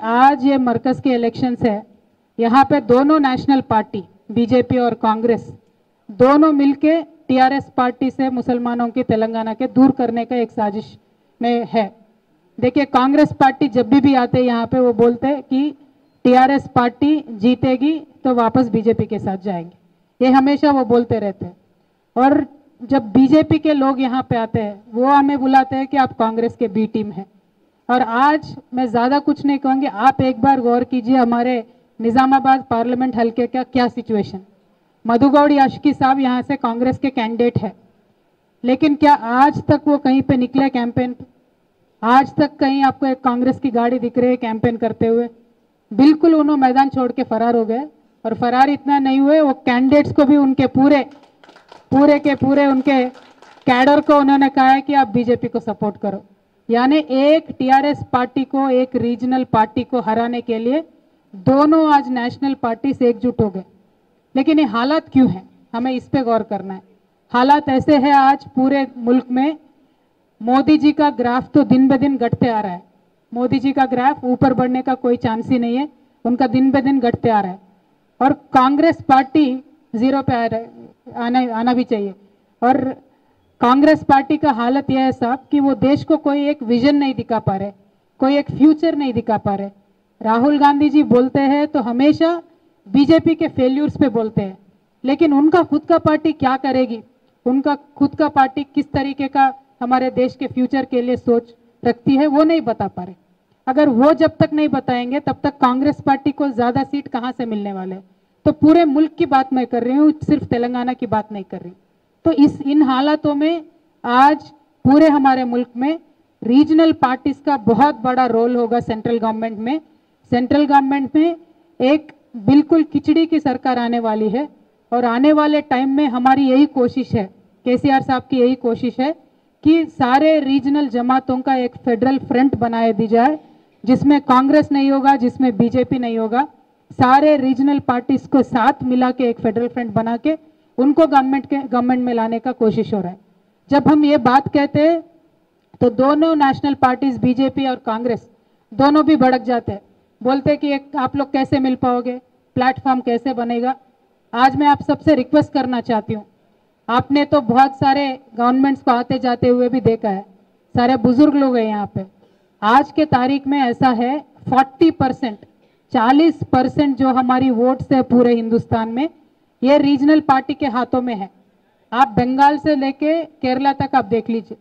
आज ये मरकज के इलेक्शंस है, यहाँ पे दोनों नेशनल पार्टी बीजेपी और कांग्रेस दोनों मिलके टीआरएस पार्टी से मुसलमानों के तेलंगाना के दूर करने का एक साजिश में है। देखिए, कांग्रेस पार्टी जब भी आते हैं यहाँ पे वो बोलते हैं कि टीआरएस पार्टी जीतेगी तो वापस बीजेपी के साथ जाएंगे, ये हमेशा वो बोलते रहते हैं। और जब बीजेपी के लोग यहाँ पे आते हैं वो हमें बुलाते हैं कि आप कांग्रेस के बी टीम है। और आज मैं ज़्यादा कुछ नहीं कहूँगी, आप एक बार गौर कीजिए हमारे निज़ामाबाद पार्लियामेंट हल्के का क्या सिचुएशन। मधु गौड़ याशिकी साहब यहाँ से कांग्रेस के कैंडिडेट है, लेकिन क्या आज तक वो कहीं पे निकले कैंपेन पे? आज तक कहीं आपको एक कांग्रेस की गाड़ी दिख रही है कैंपेन करते हुए? बिल्कुल उन्होंने मैदान छोड़ के फरार हो गए। और फरार इतना नहीं हुए, वो कैंडिडेट्स को भी उनके पूरे उनके कैडर को उन्होंने कहा है कि आप बीजेपी को सपोर्ट करो। यानी एक टीआरएस पार्टी को, एक रीजनल पार्टी को हराने के लिए दोनों आज नेशनल पार्टी से एकजुट हो गए। लेकिन ये हालात क्यों है, हमें इस पे गौर करना है। हालात ऐसे है, आज पूरे मुल्क में मोदी जी का ग्राफ तो दिन ब दिन घटते आ रहा है। मोदी जी का ग्राफ ऊपर बढ़ने का कोई चांस ही नहीं है, उनका दिन ब दिन घटते आ रहा है। और कांग्रेस पार्टी जीरो पे आना भी चाहिए। और कांग्रेस पार्टी का हालत यह है साहब कि वो देश को कोई एक विजन नहीं दिखा पा रहे, कोई एक फ्यूचर नहीं दिखा पा रहे। राहुल गांधी जी बोलते हैं तो हमेशा बीजेपी के फेल्यूर्स पे बोलते हैं, लेकिन उनका खुद का पार्टी क्या करेगी, उनका खुद का पार्टी किस तरीके का हमारे देश के फ्यूचर के लिए सोच रखती है वो नहीं बता पा रहे। अगर वो जब तक नहीं बताएंगे तब तक कांग्रेस पार्टी को ज़्यादा सीट कहाँ से मिलने वाले हैं। तो पूरे मुल्क की बात मैं कर रही हूँ, सिर्फ तेलंगाना की बात नहीं कर रही। तो इन हालातों में आज पूरे हमारे मुल्क में रीजनल पार्टीज का बहुत बड़ा रोल होगा सेंट्रल गवर्नमेंट में। सेंट्रल गवर्नमेंट में एक बिल्कुल खिचड़ी की सरकार आने वाली है और आने वाले टाइम में हमारी यही कोशिश है, केसीआर साहब की यही कोशिश है कि सारे रीजनल जमातों का एक फेडरल फ्रंट बनाए दी जाए, जिसमें कांग्रेस नहीं होगा, जिसमें बीजेपी नहीं होगा। सारे रीजनल पार्टीज को साथ मिला के एक फेडरल फ्रंट बना के उनको गवर्नमेंट में लाने का कोशिश हो रहा है। जब हम ये बात कहते हैं तो दोनों नेशनल पार्टीज बीजेपी और कांग्रेस दोनों भी भड़क जाते हैं, बोलते कि आप लोग कैसे मिल पाओगे, प्लेटफॉर्म कैसे बनेगा। आज मैं आप सबसे रिक्वेस्ट करना चाहती हूँ, आपने तो बहुत सारे गवर्नमेंट्स को आते जाते हुए भी देखा है, सारे बुजुर्ग लोग हैं यहाँ पे। आज के तारीख में ऐसा है 40% जो हमारी वोट्स है पूरे हिंदुस्तान में, ये रीजनल पार्टी के हाथों में है। आप बंगाल से लेके केरला तक आप देख लीजिए,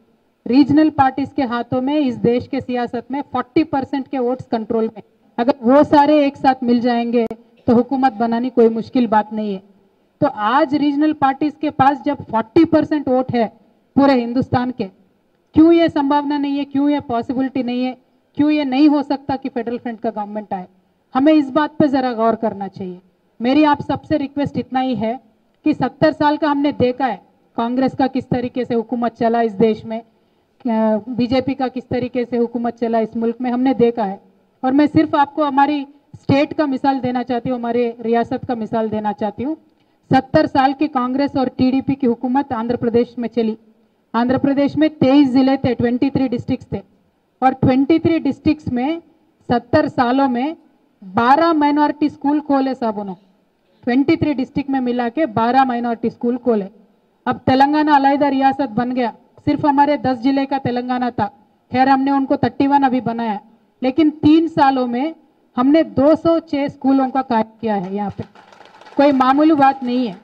रीजनल पार्टीज के हाथों में इस देश के सियासत में 40% के वोट्स कंट्रोल में। अगर वो सारे एक साथ मिल जाएंगे तो हुकूमत बनानी कोई मुश्किल बात नहीं है। तो आज रीजनल पार्टीज के पास जब 40% वोट है पूरे हिंदुस्तान के, क्यों ये संभावना नहीं है, क्यों ये पॉसिबिलिटी नहीं है, क्यों ये नहीं हो सकता कि फेडरल फ्रंट का गवर्नमेंट आए? हमें इस बात पे ज़रा गौर करना चाहिए। मेरी आप सबसे रिक्वेस्ट इतना ही है कि 70 साल का हमने देखा है कांग्रेस का किस तरीके से हुकूमत चला इस देश में, बीजेपी का किस तरीके से हुकूमत चला इस मुल्क में, हमने देखा है। और मैं सिर्फ आपको हमारी स्टेट का मिसाल देना चाहती हूँ, हमारे रियासत का मिसाल देना चाहती हूँ। 70 साल की कांग्रेस और टीडीपी की हुकूमत आंध्र प्रदेश में चली। आंध्र प्रदेश में 23 जिले थे, 23 डिस्ट्रिक्ट्स थे, और 23 डिस्ट्रिक्ट्स में 70 सालों में 12 माइनॉरिटी स्कूल खोले साहब उन्होंने। 23 डिस्ट्रिक्ट में मिला के 12 माइनॉरिटी स्कूल खोले। अब तेलंगाना अलहदा रियासत बन गया, सिर्फ हमारे 10 जिले का तेलंगाना था। खैर हमने उनको 31 अभी बनाया, लेकिन 3 सालों में हमने 206 स्कूलों का कायम किया है। यहाँ पे कोई मामूली बात नहीं है।